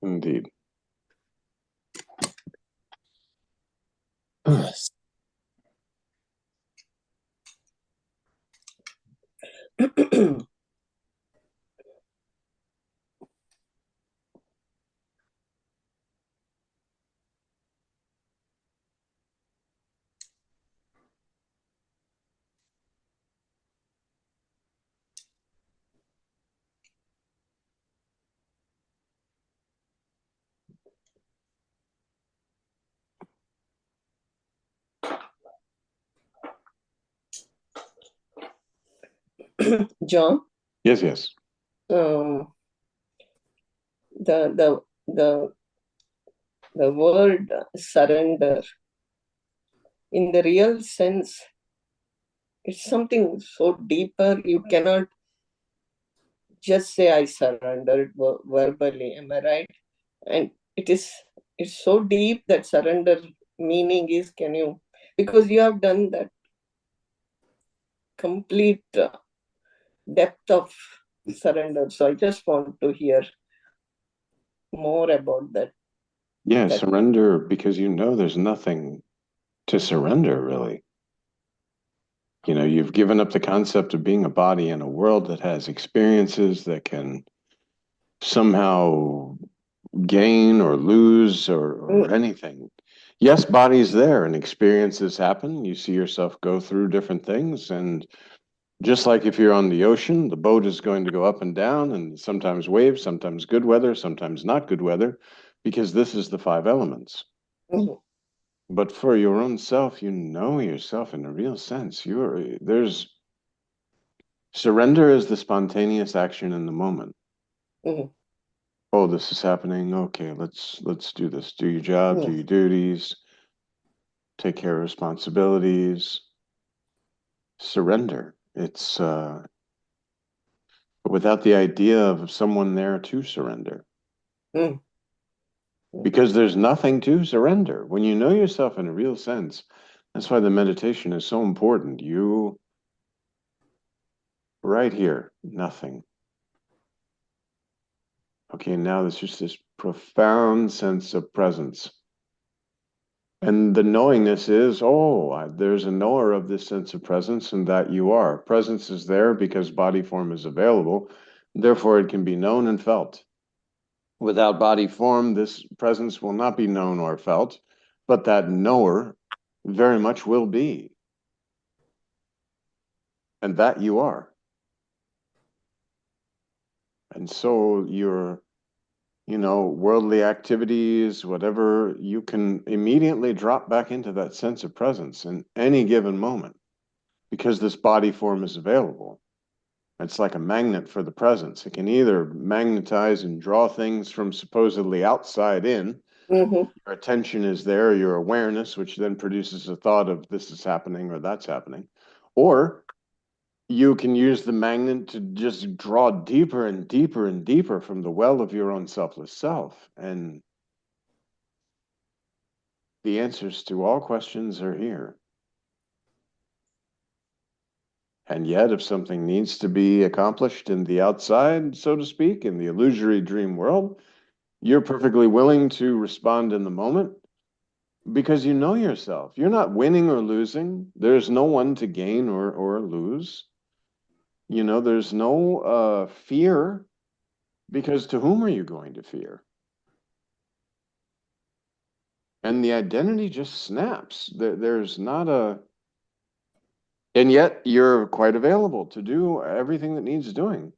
Indeed. John, Yes, yes. um, the the the the word surrender, in the real sense, it's something so deeper. You cannot just say I surrendered verbally. Am I right? And it's so deep that surrender meaning is, can you, because you have done that complete depth of surrender. So I just want to hear more about that. Yeah, That surrender because you know there's nothing to surrender, really. You know, you've given up the concept of being a body in a world that has experiences that can somehow gain or lose or mm, anything. Yes, body's there and experiences happen. You see yourself go through different things. And just like if you're on the ocean, the boat is going to go up and down and sometimes waves, sometimes good weather, sometimes not good weather, because this is the five elements. mm, But for your own self, you know yourself in a real sense. There's surrender is the spontaneous action in the moment. mm, Oh, this is happening. Okay, let's do this. Do your job, do mm. your duties, take care of responsibilities, surrender. It's without the idea of someone there to surrender. Mm. Because there's nothing to surrender. When you know yourself in a real sense, that's why the meditation is so important. You, right here, nothing. Okay, now there's just this profound sense of presence. And the knowingness is, there's a knower of this sense of presence, and that you are. Presence is there because body form is available. Therefore, it can be known and felt. Without body form, this presence will not be known or felt, but that knower very much will be, and that you are. And so worldly activities, whatever, you can immediately drop back into that sense of presence in any given moment because this body form is available. It's like a magnet for the presence. It can either magnetize and draw things from supposedly outside in. Mhm. Your attention is there, your awareness, which then produces a thought of this is happening or that's happening. Or you can use the magnet to just draw deeper and deeper and deeper from the well of your own selfless self. And the answers to all questions are here. And yet, if something needs to be accomplished in the outside, so to speak, in the illusory dream world, you're perfectly willing to respond in the moment because you know yourself. You're not winning or losing. There's no one to gain or lose. There's no fear because to whom are you going to fear? And the identity just snaps. There's not a, and yet you're quite available to do everything that needs doing,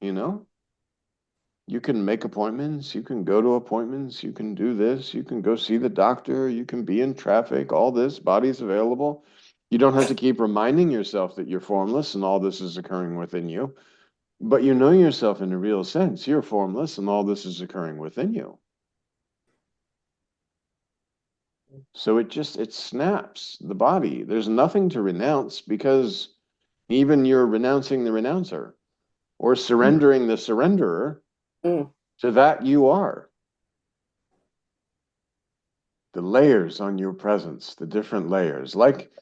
you know? You can make appointments, you can go to appointments, you can do this, you can go see the doctor, you can be in traffic, all this, body's available. You don't have to keep reminding yourself that you're formless and all this is occurring within you. But you know yourself in a real sense. You're formless and all this is occurring within you. So it snaps the body. There's nothing to renounce because even you're renouncing the renouncer or surrendering the surrenderer Mm. to that you are. The layers on your presence, the different layers. Like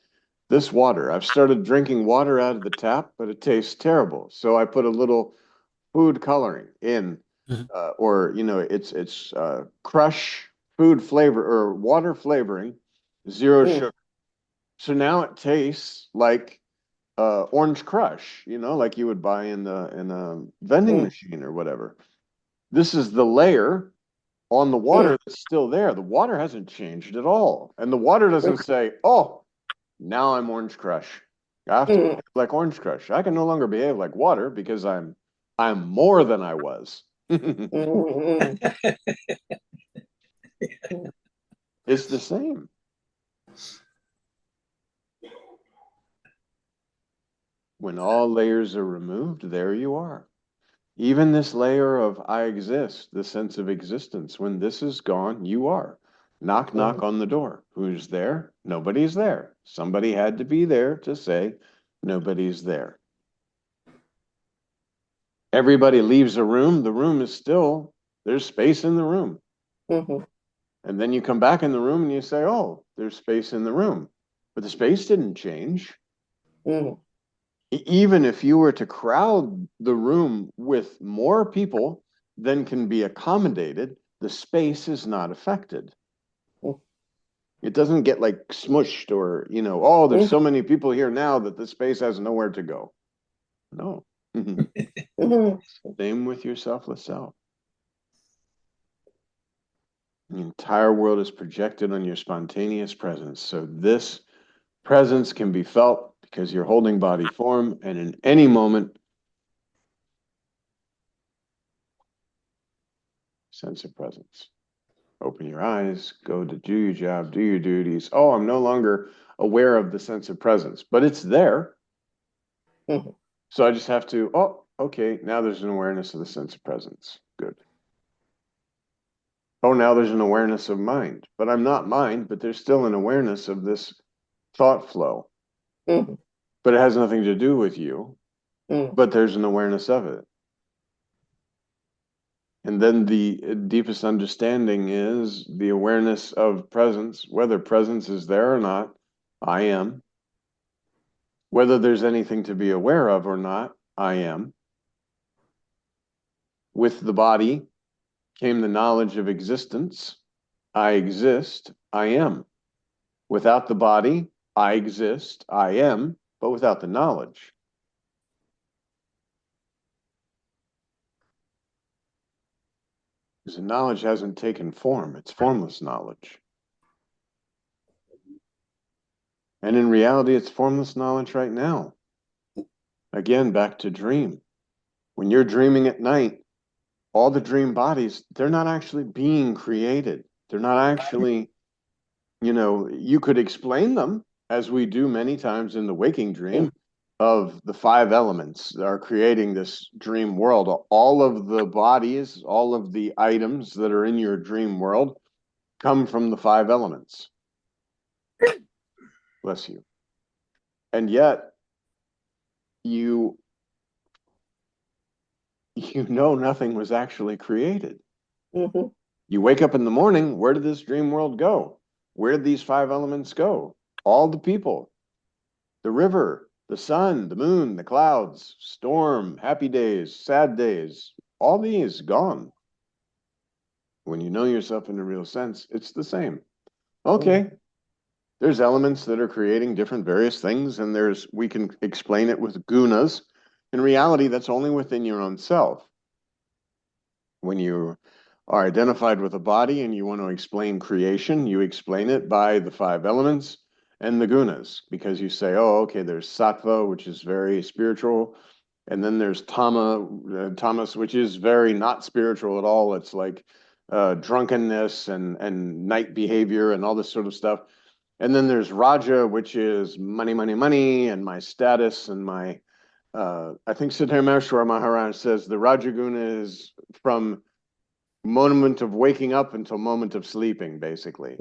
this water. I've started drinking water out of the tap, but it tastes terrible. So I put a little food coloring in Mhm. or it's crush food flavor or water flavoring, zero sugar. So now it tastes like orange crush, like you would buy in a vending machine or whatever. This is the layer on the water that's still there. The water hasn't changed at all. And the water doesn't say, oh, now I'm orange crush. I have to behave like orange crush. I can no longer behave like water because I'm more than I was. It's the same. When all layers are removed, there you are. Even this layer of I exist, the sense of existence, when this is gone, you are. Knock, knock on the door. Who's there? Nobody's there. Somebody had to be there to say, nobody's there. Everybody leaves a room. The room is still, there's space in the room. And then you come back in the room and you say, oh, there's space in the room. But the space didn't change. Even if you were to crowd the room with more people than can be accommodated, the space is not affected. It doesn't get like smushed or, oh, there's so many people here now that the space has nowhere to go. No. Same with your selfless self. The entire world is projected on your spontaneous presence. So this presence can be felt because you're holding body form, and in any moment, sense of presence. Open your eyes, go to do your job, do your duties. Oh, I'm no longer aware of the sense of presence, but it's there. So I just have to, oh, okay, now there's an awareness of the sense of presence. Good. Oh, now there's an awareness of mind, but I'm not mind, but there's still an awareness of this thought flow. But it has nothing to do with you, but there's an awareness of it. And then the deepest understanding is the awareness of presence, whether presence is there or not, I am. Whether there's anything to be aware of or not, I am. With the body came the knowledge of existence. I exist, I am. Without the body, I exist, I am, but without the knowledge. Because the knowledge hasn't taken form, it's formless knowledge. And in reality, it's formless knowledge right now. Again, back to dream. When you're dreaming at night, all the dream bodies, they're not actually being created. They're not actually, you could explain them as we do many times in the waking dream of the five elements that are creating this dream world. All of the bodies, all of the items that are in your dream world come from the five elements. Bless you. And yet you know nothing was actually created. You wake up in the morning, where did this dream world go? Where did these five elements go? All the people, the river, the sun, the moon, the clouds, storm, happy days, sad days, all these gone. When you know yourself in a real sense, it's the same. Okay, there's elements that are creating different various things, and we can explain it with gunas. In reality, that's only within your own self. When you are identified with a body and you want to explain creation, you explain it by the five elements and the gunas, because you say, oh, okay, there's sattva, which is very spiritual, and then there's tamas, which is very not spiritual at all. It's like drunkenness and night behavior and all this sort of stuff. And then there's raja, which is money, money, money, and my status and my I think Siddhartha Maharaj says the Rajaguna is from moment of waking up until moment of sleeping, basically.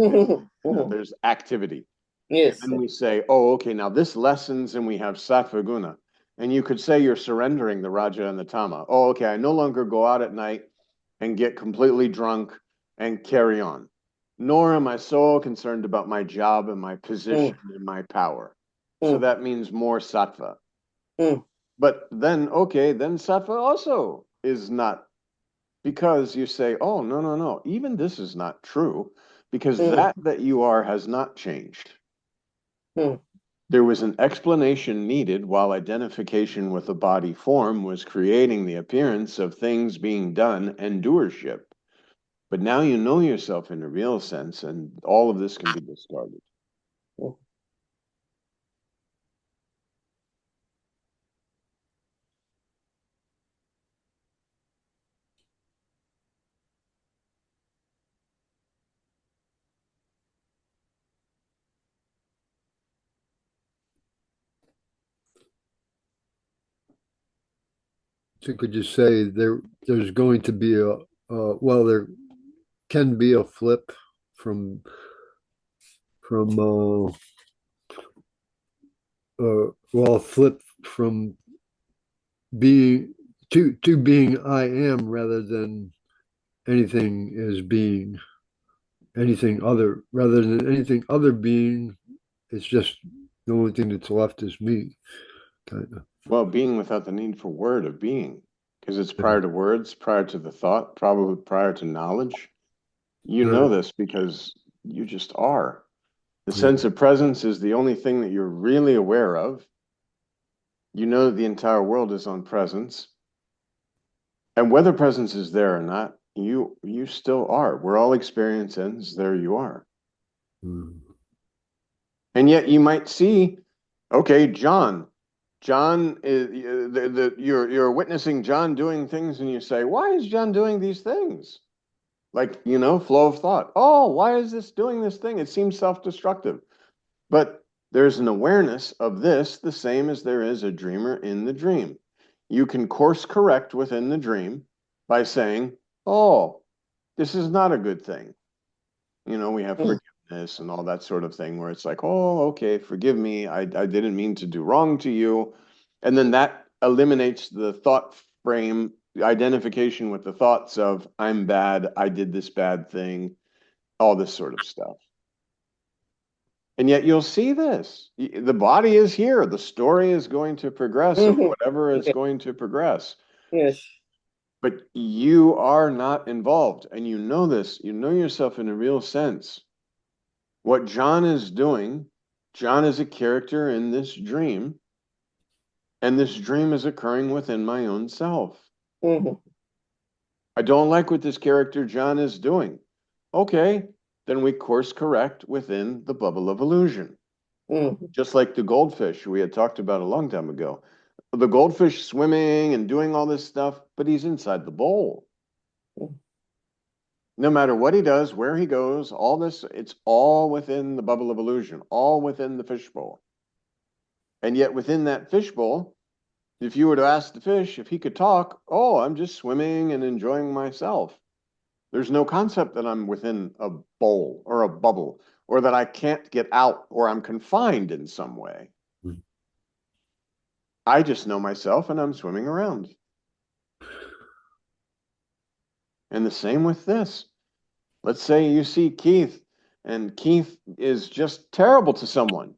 There's activity. Yes. And then we say, oh, okay, now this lessens and we have Sattva Guna. And you could say you're surrendering the Raja and the Tama. Oh, okay, I no longer go out at night and get completely drunk and carry on. Nor am I so concerned about my job and my position and my power. So that means more Sattva. But then, okay, then Sattva also is not because you say, oh, no, no, no, even this is not true, because Mm, that you are has not changed. mm, There was an explanation needed while identification with the body form was creating the appearance of things being done and doership. But now you know yourself in a real sense, and all of this can be discarded. mm. So could you say there's going to be a well, there can be a flip from from well, flip from being to being I am rather than anything is being anything other rather than anything other being. It's just the only thing that's left is me, kind of. Well, being without the need for word of being, because it's Yeah. prior to words, prior to the thought, probably prior to knowledge. You know Right. this because you just are. The Yeah. sense of presence is the only thing that you're really aware of. You know that the entire world is on presence. And whether presence is there or not, you still are. Where all experience ends, there you are. Mm. And yet you might see, okay, John is you're witnessing John doing things, and you say, why is John doing these things? Like, flow of thought. Oh, why is this doing this thing? It seems self-destructive. But there's an awareness of this, the same as there is a dreamer in the dream. You can course correct within the dream by saying, oh, this is not a good thing. We have Mm, forgiveness and all that sort of thing where it's like, oh, okay, forgive me. I didn't mean to do wrong to you. And then that eliminates the thought frame, the identification with the thoughts of, I'm bad, I did this bad thing, all this sort of stuff. And yet you'll see this. The body is here. The story is going to progress of mhm. whatever is Yeah, going to progress. yes. But you are not involved. And you know this. You know yourself in a real sense. What John is doing, John is a character in this dream, and this dream is occurring within my own self. Mhm, I don't like what this character John is doing. Okay, then we course correct within the bubble of illusion. mhm, Just like the goldfish we had talked about a long time ago. The goldfish swimming and doing all this stuff, but he's inside the bowl. mhm, No matter what he does, where he goes, all this, it's all within the bubble of illusion, all within the fishbowl. And yet within that fishbowl, if you were to ask the fish if he could talk, oh, I'm just swimming and enjoying myself. There's no concept that I'm within a bowl or a bubble or that I can't get out or I'm confined in some way. Mm. I just know myself and I'm swimming around. And the same with this. Let's say you see Keith and Keith is just terrible to someone.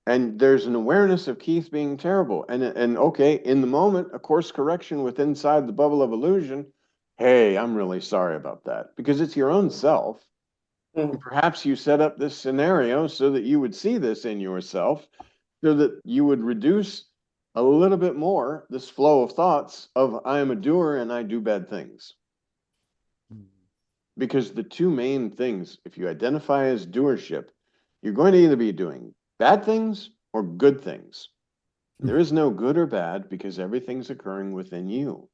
And there's an awareness of Keith being terrible. And okay, in the moment, a course correction with inside the bubble of illusion. Hey, I'm really sorry about that because it's your own self. And mhm, perhaps you set up this scenario so that you would see this in yourself, so that you would reduce a little bit more this flow of thoughts of I am a doer and I do bad things. Because the two main things, if you identify as doership, you're going to either be doing bad things or good things. There is no good or bad because everything's occurring within you.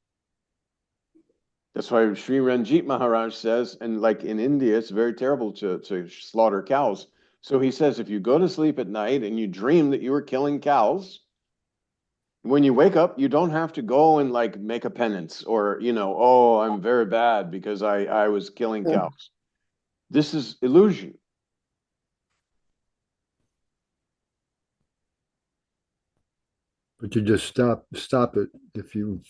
That's why Sri Ranjit Maharaj says, and like in India, it's very terrible to slaughter cows. So he says, if you go to sleep at night and you dream that you were killing cows, when you wake up, you don't have to go and like make a penance or, oh, I'm very bad because I was killing mhm. cows. This is illusion. But you just stop it if you.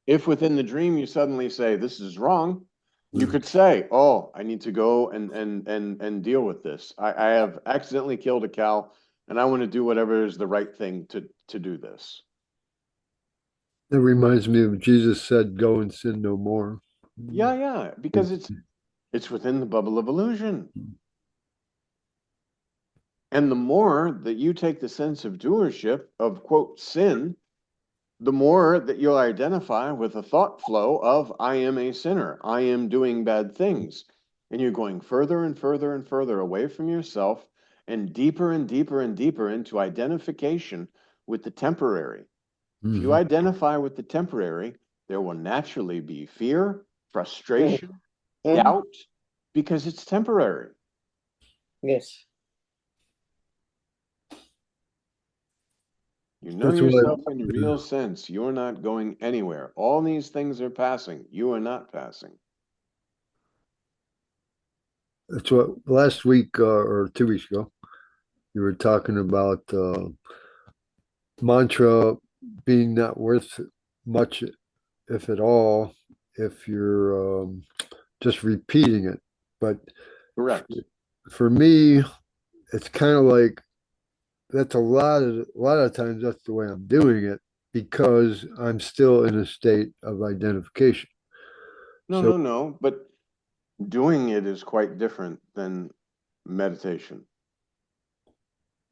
If within the dream you suddenly say, this is wrong, you Mm. could say, oh, I need to go and deal with this. I have accidentally killed a cow and I want to do whatever is the right thing to do this. That reminds me of Jesus said, "Go and sin no more." Yeah, because it's within the bubble of illusion. And the more that you take the sense of doership of, quote, sin, the more that you'll identify with a thought flow of, I am a sinner, I am doing bad things. And you're going further and further and further away from yourself and deeper and deeper and deeper into identification with the temporary. If you Mhm. identify with the temporary, there will naturally be fear, frustration, Mm-hmm. doubt, because it's temporary. Yes. You know That's what. yourself in a real sense. You're not going anywhere. All these things are passing. You are not passing. That's what last week or 2 weeks ago you were talking about mantra being not worth much, if at all, if you're just repeating it. But Correct. for me, it's kind of like that's a lot of times that's the way I'm doing it because I'm still in a state of identification. No, So, no, no. But doing it is quite different than meditation.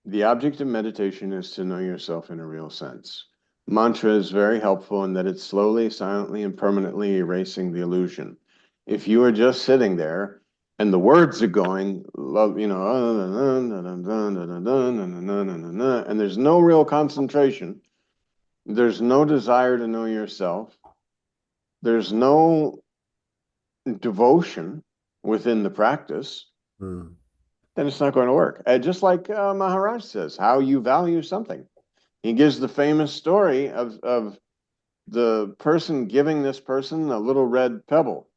The object of meditation is to know yourself in a real sense. Mantra is very helpful in that it's slowly, silently, and permanently erasing the illusion. If you are just sitting there and the words are going, you know, and there's no real concentration, there's no desire to know yourself, there's no devotion within the practice, mm, then it's not going to work. Just like Maharaj says, how you value something. He gives the famous story of the person giving this person a little red pebble.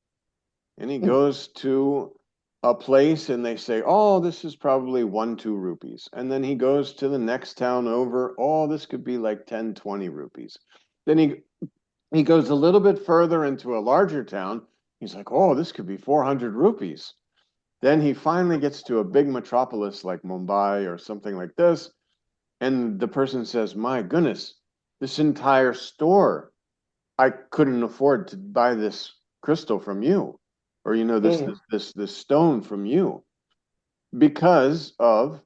And he goes to a place and they say, oh, this is probably 1, 2 rupees. And then he goes to the next town over, oh, this could be like 10, 20 rupees. Then he goes a little bit further into a larger town. He's like, oh, this could be 400 rupees. Then he finally gets to a big metropolis like Mumbai or something like this. And the person says, my goodness, this entire store, I couldn't afford to buy this crystal from you, or this Mm-hmm. this this this stone from you, because of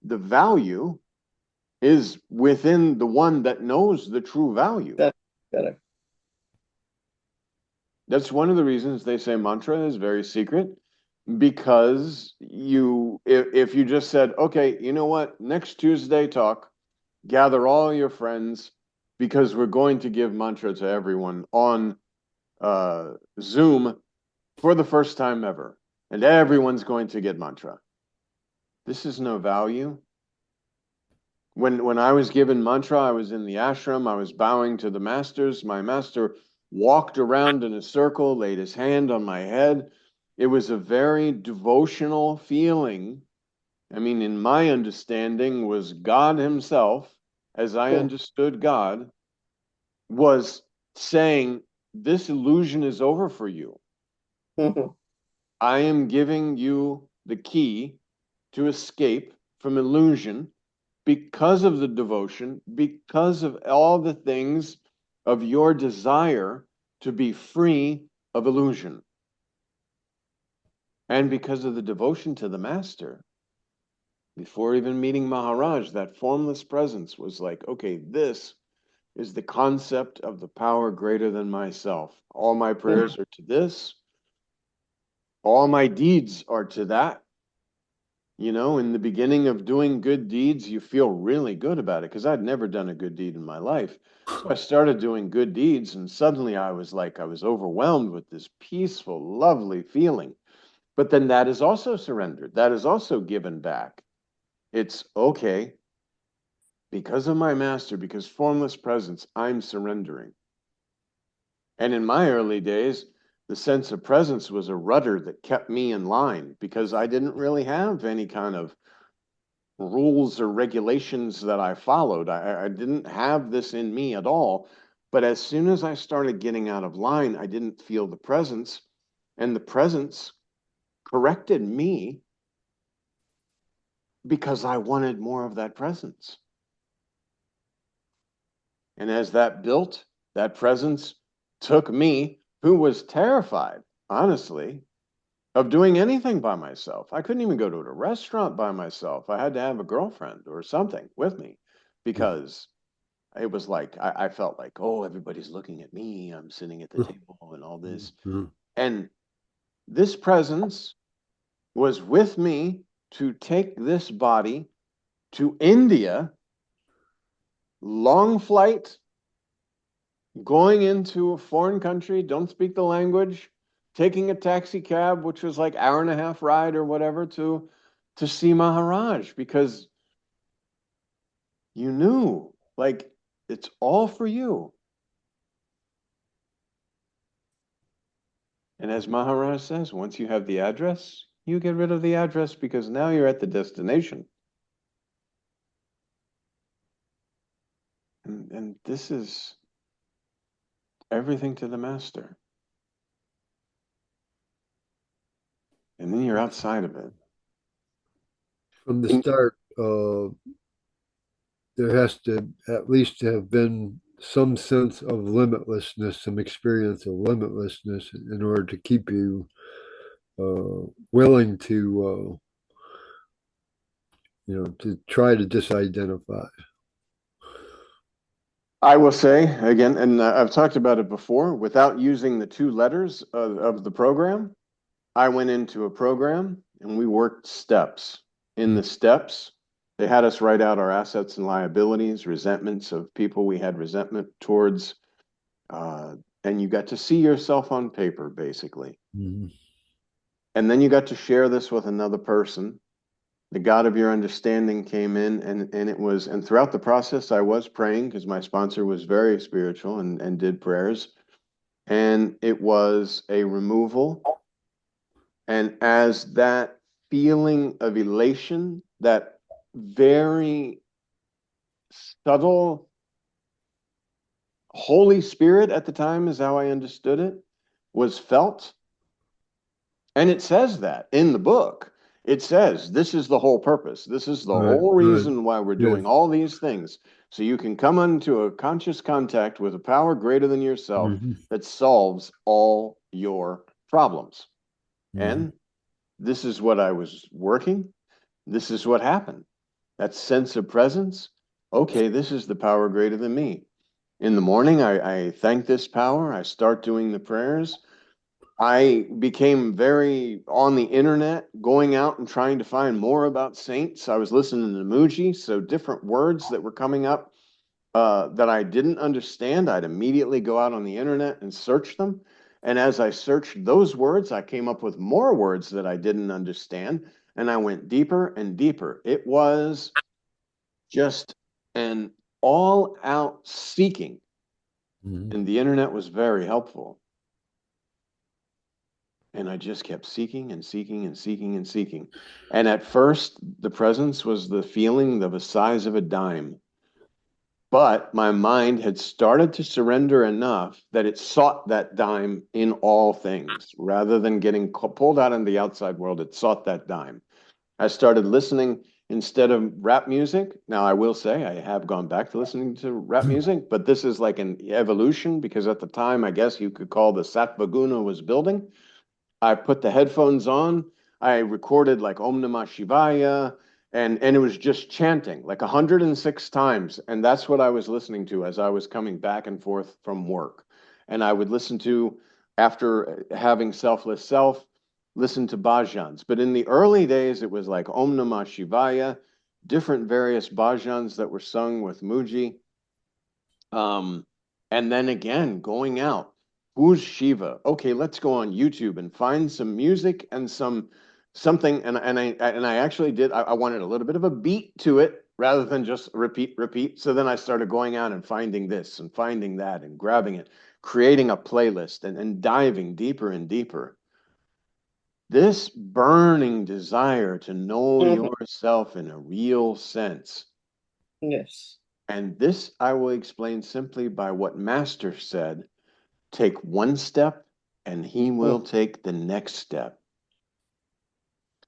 the value is within the one that knows the true value. That's correct. That's one of the reasons they say mantra is very secret, because if you just said, okay, you know what, next Tuesday talk, gather all your friends because we're going to give mantra to everyone on Zoom for the first time ever, and everyone's going to get mantra. This is no value. When I was given mantra, I was in the ashram, I was bowing to the masters. My master walked around in a circle, laid his hand on my head. It was a very devotional feeling. I mean, in my understanding, was God himself, as I understood God, was saying, this illusion is over for you. Mm-hmm. I am giving you the key to escape from illusion because of the devotion, because of all the things of your desire to be free of illusion, and because of the devotion to the master. Before even meeting Maharaj, that formless presence was like, okay, this is the concept of the power greater than myself. All my prayers are to this. All my deeds are to that. In the beginning of doing good deeds, you feel really good about it because I'd never done a good deed in my life. So I started doing good deeds, and suddenly I was overwhelmed with this peaceful, lovely feeling. But then that is also surrendered. That is also given back. It's okay, because of my master, because formless presence, I'm surrendering. And in my early days, the sense of presence was a rudder that kept me in line because I didn't really have any kind of rules or regulations that I followed. I didn't have this in me at all. But as soon as I started getting out of line, I didn't feel the presence, and the presence corrected me because I wanted more of that presence. And as that built, That presence took me, who was terrified, honestly, of doing anything by myself. I couldn't even go to a restaurant by myself. I had to have a girlfriend or something with me because it was like, I felt like, oh, everybody's looking at me. I'm sitting at the table and all this. And this presence was with me to take this body to India, long flight, going into a foreign country, don't speak the language, taking a taxi cab, which was like hour and a half ride or whatever to see Maharaj, because you knew, like, it's all for you. And as Maharaj says, once you have the address, you get rid of the address because now you're at the destination. And this is everything to the master. And then you're outside of it. From the start, there has to at least have been some sense of limitlessness, some experience of limitlessness in order to keep you willing to, to try to disidentify. I will say again, and I've talked about it before, without using the 2 letters of the program, I went into a program and we worked steps. In the steps, they had us write out our assets and liabilities, resentments of people we had resentment towards, and you got to see yourself on paper, basically. And then you got to share this with another person. The God of your understanding came in, and throughout the process, I was praying because my sponsor was very spiritual and did prayers. And it was a removal. And as that feeling of elation, that very subtle Holy Spirit at the time is how I understood it, was felt. And it says that in the book. It says, this is the whole purpose. This is the whole reason why we're doing all these things. So you can come into a conscious contact with a power greater than yourself that solves all your problems. And this is what I was working. This is what happened. That sense of presence. Okay, this is the power greater than me. In the morning, I thank this power. I start doing the prayers. I became very on the internet, going out and trying to find more about saints. I was listening to Muji, so different words that were coming up that I didn't understand, I'd immediately go out on the internet and search them. And as I searched those words, I came up with more words that I didn't understand, and I went deeper and deeper. It was just an all-out seeking, and the internet was very helpful. And I just kept seeking and seeking and seeking and seeking. And at first, the presence was the feeling of the size of a dime. But my mind had started to surrender enough that it sought that dime in all things. Rather than getting pulled out in the outside world, it sought that dime. I started listening instead of rap music. Now, I will say I have gone back to listening to rap music, but this is like an evolution because at the time, I guess you could call the Sattva Guna was building. I put the headphones on. I recorded like Om Namah Shivaya, and it was just chanting like 106 times. And that's what I was listening to as I was coming back and forth from work. And I would listen to, after having selfless self, listen to bhajans. But in the early days, it was like Om Namah Shivaya, different various bhajans that were sung with Muji. And then again, going out. Who's Shiva? Okay, let's go on YouTube and find some music and something. And I actually did. I wanted a little bit of a beat to it rather than just repeat. So then I started going out and finding this and finding that and grabbing it, creating a playlist and diving deeper and deeper. This burning desire to know yourself in a real sense. Yes. And this I will explain simply by what Master said. Take one step and he will take the next step.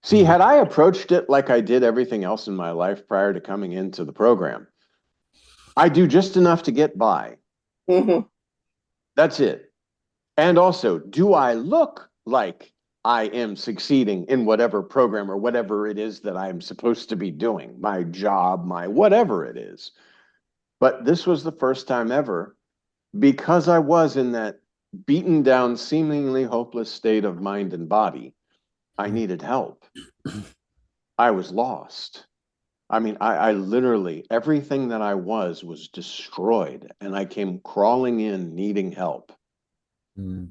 See, had I approached it like I did everything else in my life prior to coming into the program, I do just enough to get by. That's it. And also, do I look like I am succeeding in whatever program or whatever it is that I'm supposed to be doing, my job, my whatever it is? But this was the first time ever, because I was in that beaten down, seemingly hopeless state of mind and body. I needed help. I was lost. I mean, I literally, everything that I was destroyed. And I came crawling in needing help. Mm.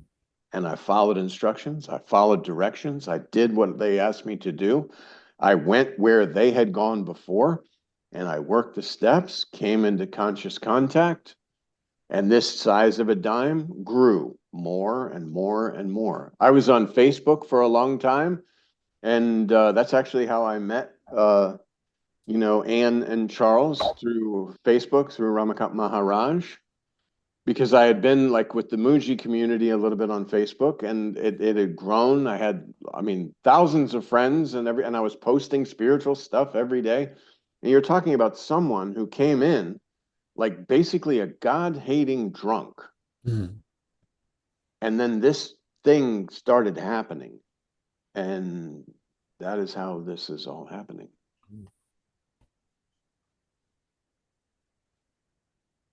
And I followed instructions. I followed directions. I did what they asked me to do. I went where they had gone before, and I worked the steps, came into conscious contact, and this size of a dime grew more and more and more. I was on Facebook for a long time, and that's actually how I met, Anne and Charles through Facebook, through Ramakant Maharaj, because I had been like with the Muji community a little bit on Facebook, and it had grown. I had, I mean, thousands of friends, and I was posting spiritual stuff every day. And you're talking about someone who came in like basically a God-hating drunk. Mm. And then this thing started happening. And that is how this is all happening.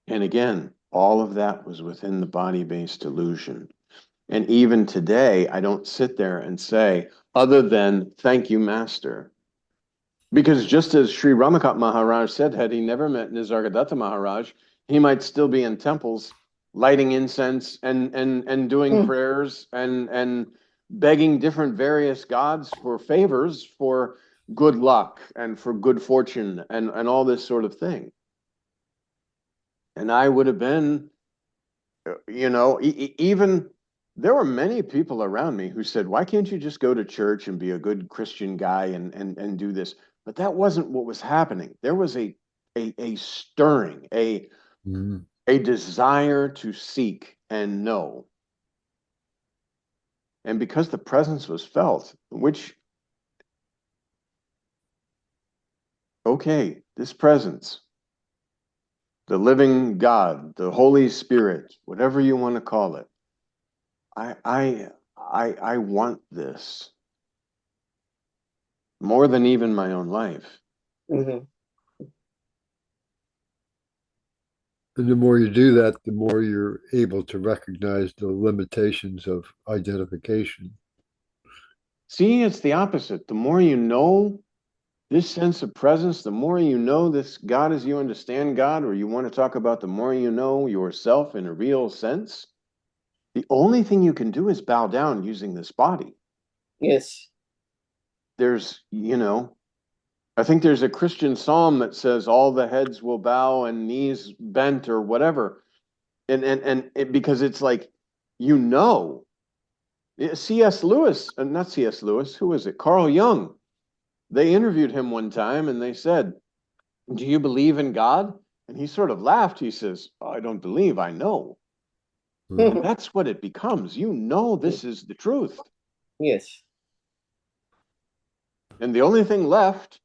And again, all of that was within the body-based illusion. And even today, I don't sit there and say, other than, thank you, Master. Because just as Sri Ramakant Maharaj said, had he never met Nisargadatta Maharaj, he might still be in temples lighting incense and doing prayers and begging different various gods for favors for good luck and for good fortune and all this sort of thing. And I would have been, even there were many people around me who said, why can't you just go to church and be a good Christian guy and do this? But that wasn't what was happening. There was a stirring, Mm. a desire to seek and know. And because the presence was felt, which, okay, this presence, the living God, the Holy Spirit, whatever you want to call it, I want this more than even my own life. Mm-hmm. And the more you do that, the more you're able to recognize the limitations of identification. See, it's the opposite. The more you know this sense of presence, the more you know this God as you understand God, or you want to talk about the more you know yourself in a real sense, the only thing you can do is bow down using this body. Yes. There's, I think there's a Christian psalm that says all the heads will bow and knees bent or whatever. Because it's like, C.S. Lewis, not C.S. Lewis, who is it? Carl Jung. They interviewed him one time and they said, do you believe in God? And he sort of laughed. He says, I don't believe, I know. Mm. And that's what it becomes. This is the truth. Yes. And the only thing left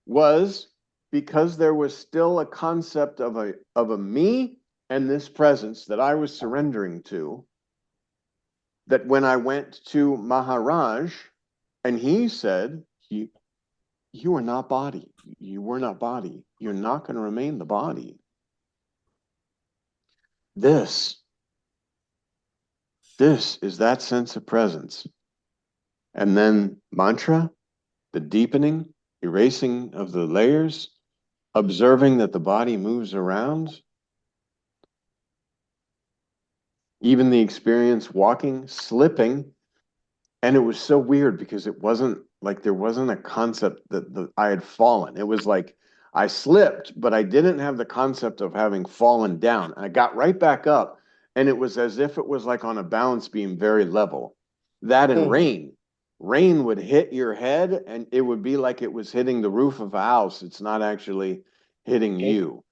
was, because there was still a concept of a me and this presence that I was surrendering to, that when I went to Maharaj and he said, you are not body. You were not body. You're not going to remain the body. This is that sense of presence. And then mantra, the deepening, erasing of the layers, observing that the body moves around, even the experience walking, slipping. And it was so weird because it wasn't like there wasn't a concept that I had fallen. It was like I slipped, but I didn't have the concept of having fallen down. I got right back up, and it was as if it was like on a balance beam, very level. That and rain. Rain would hit your head, and it would be like it was hitting the roof of a house. It's not actually hitting you.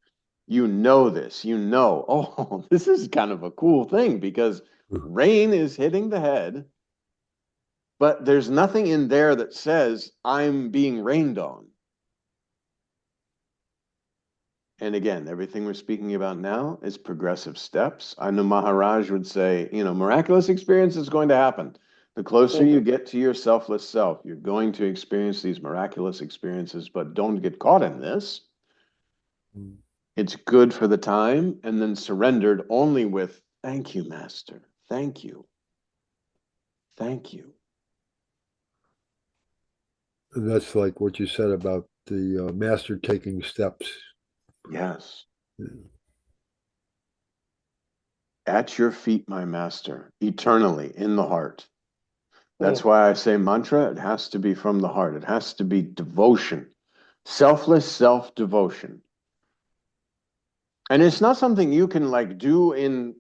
You know this. Oh, this is kind of a cool thing because rain is hitting the head, but there's nothing in there that says I'm being rained on. And again, everything we're speaking about now is progressive steps. I know Maharaj would say, miraculous experience is going to happen. The closer you get to your selfless self, you're going to experience these miraculous experiences, but don't get caught in this. It's good for the time, and then surrendered only with, thank you, Master. Thank you. Thank you. And that's like what you said about the master taking steps. Yes. Yeah. At your feet, my master, eternally in the heart. That's why I say mantra, it has to be from the heart. It has to be devotion, selfless self-devotion. And it's not something you can like do in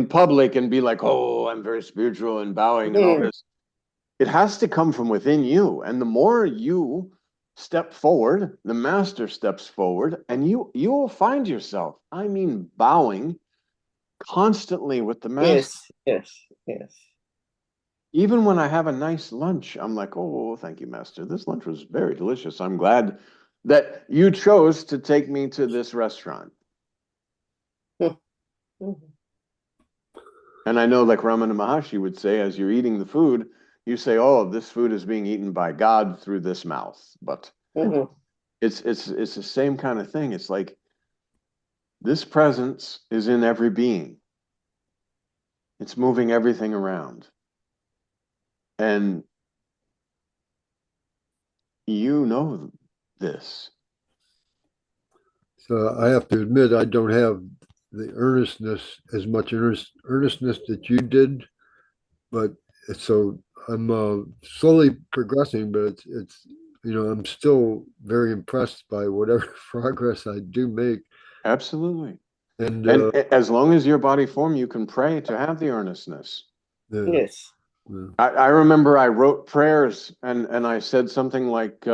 public and be like, oh, I'm very spiritual and bowing and all this. It has to come from within you. And the more you step forward, the master steps forward, and you will find yourself, bowing constantly with the master. Yes. Even when I have a nice lunch, I'm like, oh, thank you, Master. This lunch was very delicious. I'm glad that you chose to take me to this restaurant. And I know, like Ramana Maharshi would say, as you're eating the food, you say, oh, this food is being eaten by God through this mouth. But it's the same kind of thing. It's like this presence is in every being. It's moving everything around. And you know this. So I have to admit, I don't have the earnestness, as much earnestness that you did, but so I'm slowly progressing, but it's I'm still very impressed by whatever progress I do make. Absolutely. And And as long as your body form, you can pray to have the earnestness. Yes. I remember I wrote prayers and I said something like,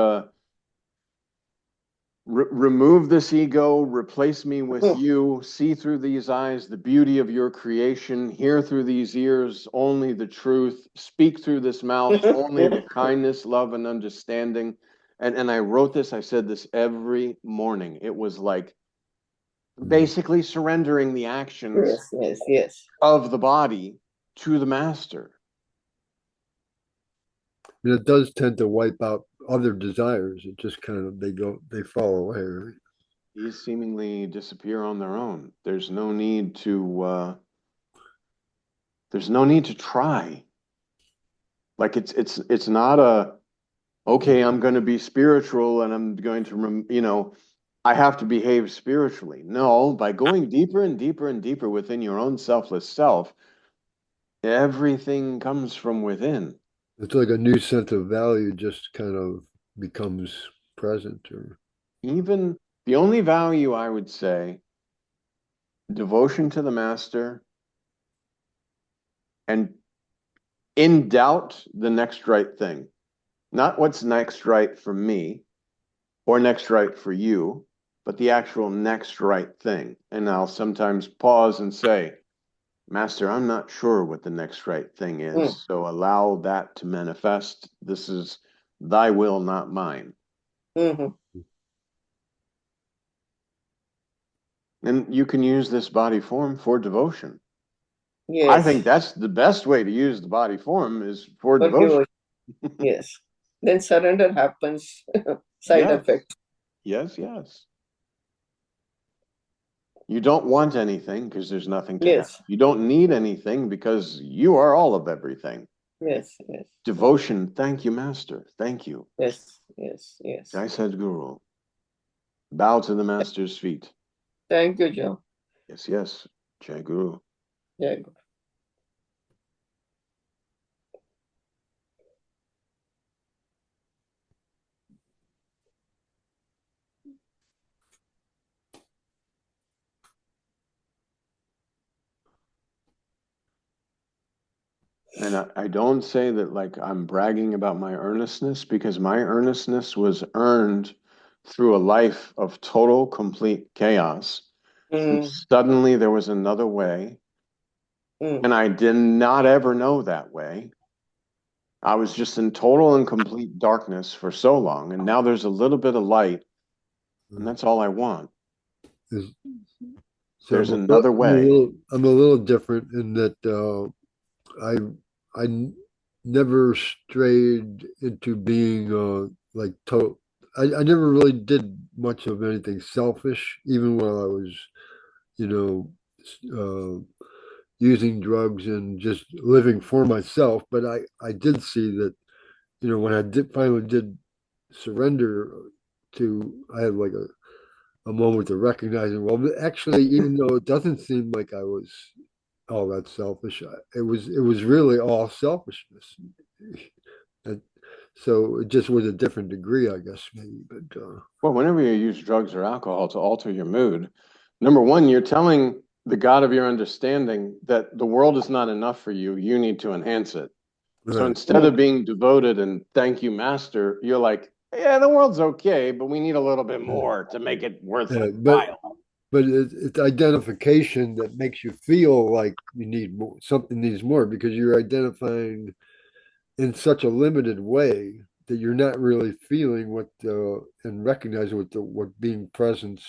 remove this ego, replace me with you, see through these eyes the beauty of your creation, hear through these ears only the truth, speak through this mouth only the kindness, love, and understanding. And I wrote this, I said this every morning. It was like basically surrendering the actions Yes. of the body to the master. And it does tend to wipe out other desires. It just kind of they fall away, right? These seemingly disappear on their own. There's no need to try. Like it's not a, okay, I'm going to be spiritual and I'm going to I have to behave spiritually. No, by going deeper and deeper and deeper within your own selfless self, everything comes from within. It's like a new sense of value just kind of becomes present. Or Even the only value I would say, devotion to the master, and in doubt, the next right thing. Not what's next right for me or next right for you, but the actual next right thing. And I'll sometimes pause and say, Master, I'm not sure what the next right thing is, so allow that to manifest. This is thy will, not mine. And you can use this body form for devotion. Yes. I think that's the best way to use the body form is for devotion. Yes. Then surrender happens. Side effect. Yes. You don't want anything because there's nothing to have. You don't need anything because you are all of everything. Yes. Devotion, thank you, Master. Thank you. Yes. Jai Sadguru. Bow to the Master's feet. Thank you, John. Yes. Jai Guru. Jai Guru. And I don't say that like I'm bragging about my earnestness, because my earnestness was earned through a life of total, complete chaos. And suddenly there was another way. And I did not ever know that way. I was just in total and complete darkness for so long. And now there's a little bit of light. And that's all I want. Is- So There's another way. I'm a little different in that I never strayed into being like total. I never really did much of anything selfish, even while I was, you know, using drugs and just living for myself. But I did see that, when I did finally did surrender to, I had like a moment of recognizing, well, actually, even though it doesn't seem like I was all that selfish, it was really all selfishness. And so it just was a different degree, I guess, maybe. But Well, whenever you use drugs or alcohol to alter your mood, number one, you're telling the God of your understanding that the world is not enough for you. You need to enhance it. So right. instead of being devoted and thank you, master, you're like, yeah, the world's okay, but we need a little bit more to make it Yeah, but worthwhile. it's identification that makes you feel like you need more, something needs more, because you're identifying in such a limited way that you're not really feeling what and recognizing what being presence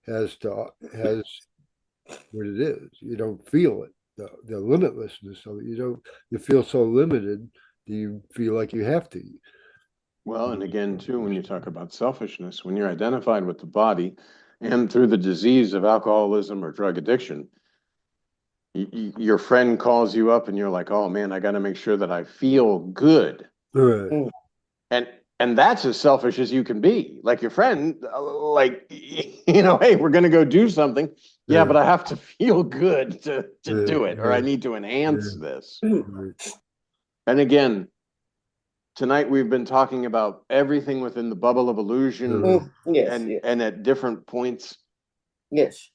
has what it is. You don't feel it, the limitlessness of it. You feel so limited that you feel like you have to. Well, and again, too, when you talk about selfishness, when you're identified with the body and through the disease of alcoholism or drug addiction, your friend calls you up and you're like, oh man, I got to make sure that I feel good. All right. And and that's as selfish as you can be. Like your friend, like, hey, we're going to go do something. Yeah, Yeah. but I have to feel good to Yeah. do it, or I Yeah. need to enhance Yeah. this. Right. And again, tonight we've been talking about everything within the bubble of illusion Yes, yes, and at different points. yes.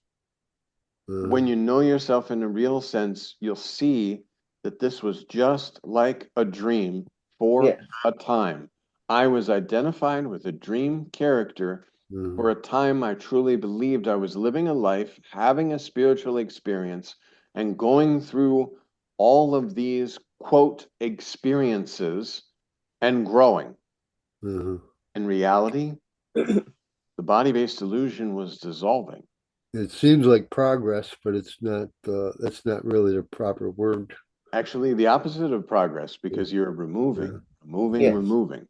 When you know yourself in a real sense, you'll see that this was just like a dream for Yeah. a time. I was identified with a dream character for a time. I truly believed I was living a life, having a spiritual experience, and going through all of these, quote, experiences and growing. In reality, the body-based illusion was dissolving. It seems like progress, but it's not. That's not really the proper word. Actually, the opposite of progress, because you're Yeah. Yes. removing.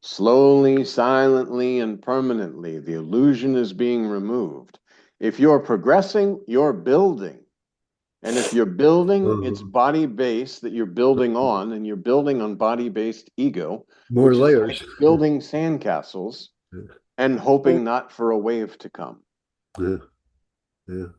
Slowly, silently, and permanently, the illusion is being removed. If you're progressing, you're building. And if you're building, it's Uh, body based that you're building on, and you're building on body based ego, More which is like layers. building sandcastles and hoping not for a wave to come. Yeah. Yeah.